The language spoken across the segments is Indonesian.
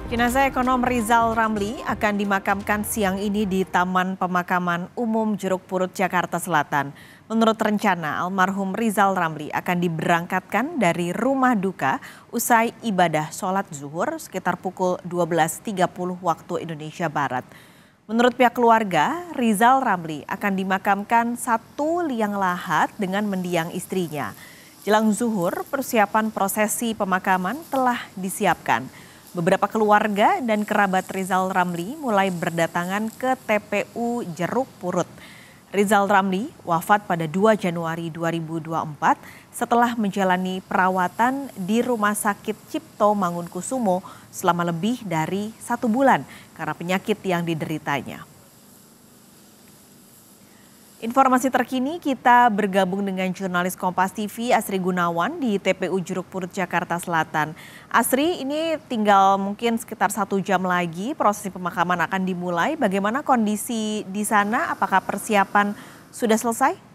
Jenazah ekonom Rizal Ramli akan dimakamkan siang ini di Taman Pemakaman Umum Jeruk Purut, Jakarta Selatan. Menurut rencana, almarhum Rizal Ramli akan diberangkatkan dari rumah duka usai ibadah sholat zuhur sekitar pukul 12.30 waktu Indonesia Barat. Menurut pihak keluarga, Rizal Ramli akan dimakamkan satu liang lahat dengan mendiang istrinya. Jelang zuhur, persiapan prosesi pemakaman telah disiapkan. Beberapa keluarga dan kerabat Rizal Ramli mulai berdatangan ke TPU Jeruk Purut. Rizal Ramli wafat pada 2 Januari 2024 setelah menjalani perawatan di Rumah Sakit Cipto Mangunkusumo selama lebih dari 1 bulan karena penyakit yang dideritanya. Informasi terkini kita bergabung dengan jurnalis Kompas TV Asri Gunawan di TPU Jeruk Purut, Jakarta Selatan. Asri, ini tinggal mungkin sekitar 1 jam lagi proses pemakaman akan dimulai. Bagaimana kondisi di sana? Apakah persiapan sudah selesai?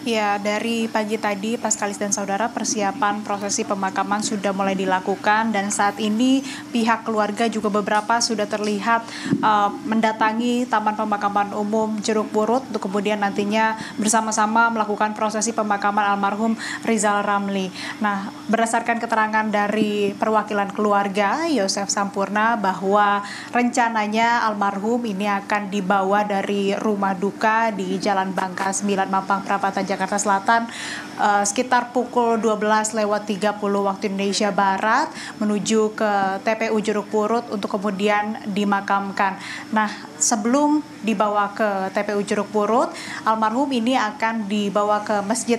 Ya, dari pagi tadi Paskalis dan saudara persiapan prosesi pemakaman sudah mulai dilakukan dan saat ini pihak keluarga juga beberapa sudah terlihat mendatangi Taman Pemakaman Umum Jeruk Purut untuk kemudian nantinya bersama-sama melakukan prosesi pemakaman almarhum Rizal Ramli. Nah, berdasarkan keterangan dari perwakilan keluarga Yosef Sampurna bahwa rencananya almarhum ini akan dibawa dari rumah duka di Jalan Bangka 9 Mampang Perapatan Jakarta Selatan sekitar pukul 12.30 waktu Indonesia Barat menuju ke TPU Jeruk Purut untuk kemudian dimakamkan. Nah, sebelum dibawa ke TPU Jeruk Purut, almarhum ini akan dibawa ke Masjid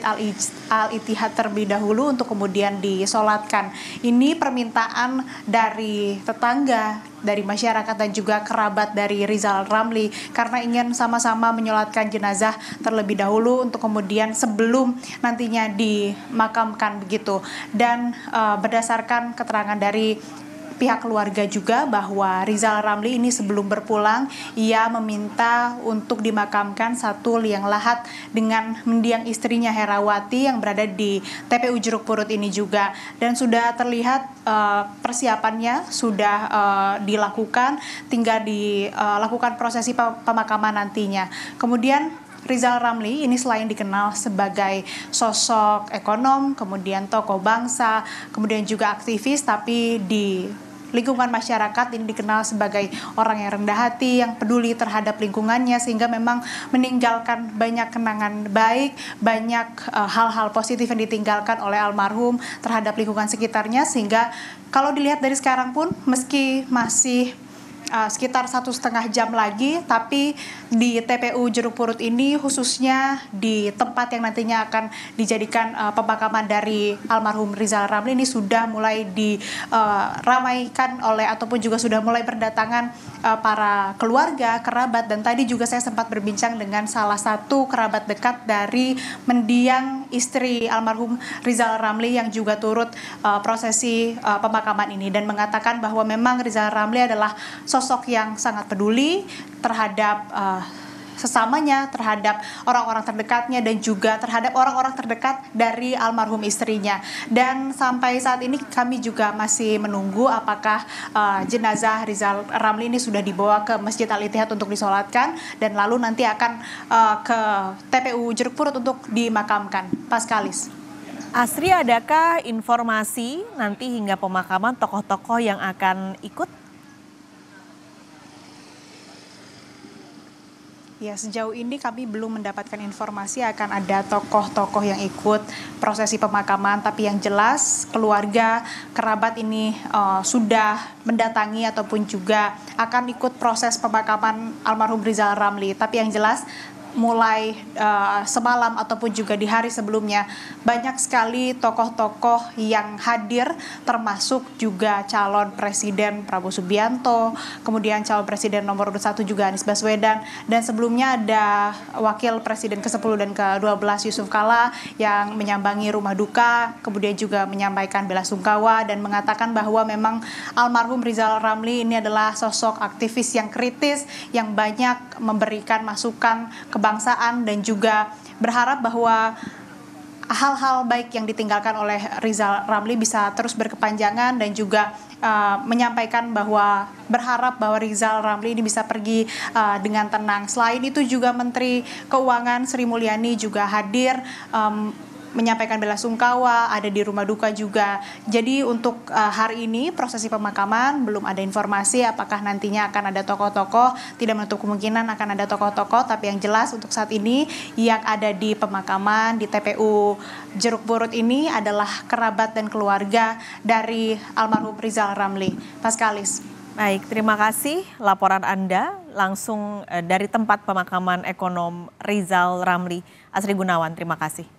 Al-Ittihad terlebih dahulu untuk kemudian disolatkan. Ini permintaan dari tetangga, dari masyarakat dan juga kerabat dari Rizal Ramli karena ingin sama-sama menyolatkan jenazah terlebih dahulu untuk kemudian sebelum nantinya dimakamkan begitu. Dan berdasarkan keterangan dari pihak keluarga juga bahwa Rizal Ramli ini sebelum berpulang ia meminta untuk dimakamkan satu liang lahat dengan mendiang istrinya Herawati yang berada di TPU Jeruk Purut ini juga, dan sudah terlihat persiapannya sudah dilakukan, tinggal dilakukan prosesi pemakaman nantinya. Kemudian Rizal Ramli ini selain dikenal sebagai sosok ekonom, kemudian tokoh bangsa, kemudian juga aktivis, tapi di lingkungan masyarakat ini dikenal sebagai orang yang rendah hati, yang peduli terhadap lingkungannya, sehingga memang meninggalkan banyak kenangan baik, banyak hal-hal positif yang ditinggalkan oleh almarhum terhadap lingkungan sekitarnya, sehingga kalau dilihat dari sekarang pun meski masih sekitar 1,5 jam lagi, tapi di TPU Jeruk Purut ini khususnya di tempat yang nantinya akan dijadikan pemakaman dari almarhum Rizal Ramli ini sudah mulai diramaikan oleh ataupun juga sudah mulai berdatangan para keluarga, kerabat, dan tadi juga saya sempat berbincang dengan salah satu kerabat dekat dari mendiang istri almarhum Rizal Ramli yang juga turut prosesi pemakaman ini dan mengatakan bahwa memang Rizal Ramli adalah sosok yang sangat peduli terhadap sesamanya, terhadap orang-orang terdekatnya, dan juga terhadap orang-orang terdekat dari almarhum istrinya. Dan sampai saat ini kami juga masih menunggu apakah jenazah Rizal Ramli ini sudah dibawa ke Masjid Al-Ittihad untuk disolatkan dan lalu nanti akan ke TPU Jeruk Purut untuk dimakamkan. Paskalis. Asri, adakah informasi nanti hingga pemakaman tokoh-tokoh yang akan ikut? Ya, sejauh ini kami belum mendapatkan informasi akan ada tokoh-tokoh yang ikut prosesi pemakaman, tapi yang jelas keluarga, kerabat ini sudah mendatangi ataupun juga akan ikut proses pemakaman almarhum Rizal Ramli. Tapi yang jelas mulai semalam ataupun juga di hari sebelumnya banyak sekali tokoh-tokoh yang hadir, termasuk juga calon presiden Prabowo Subianto, kemudian calon presiden nomor 1 juga Anies Baswedan, dan sebelumnya ada wakil presiden ke-10 dan ke-12 Yusuf Kala yang menyambangi rumah duka, kemudian juga menyampaikan bela sungkawa dan mengatakan bahwa memang almarhum Rizal Ramli ini adalah sosok aktivis yang kritis yang banyak memberikan masukan kebangsaan dan juga berharap bahwa hal-hal baik yang ditinggalkan oleh Rizal Ramli bisa terus berkepanjangan, dan juga menyampaikan bahwa berharap bahwa Rizal Ramli ini bisa pergi dengan tenang. Selain itu juga Menteri Keuangan Sri Mulyani juga hadir, menyampaikan belasungkawa, ada di rumah duka juga. Jadi untuk hari ini prosesi pemakaman belum ada informasi apakah nantinya akan ada tokoh-tokoh, tidak menutup kemungkinan akan ada tokoh-tokoh, tapi yang jelas untuk saat ini yang ada di pemakaman di TPU Jeruk Purut ini adalah kerabat dan keluarga dari almarhum Rizal Ramli. Paskalis. Baik, terima kasih laporan Anda langsung dari tempat pemakaman ekonom Rizal Ramli. Asri Gunawan, terima kasih.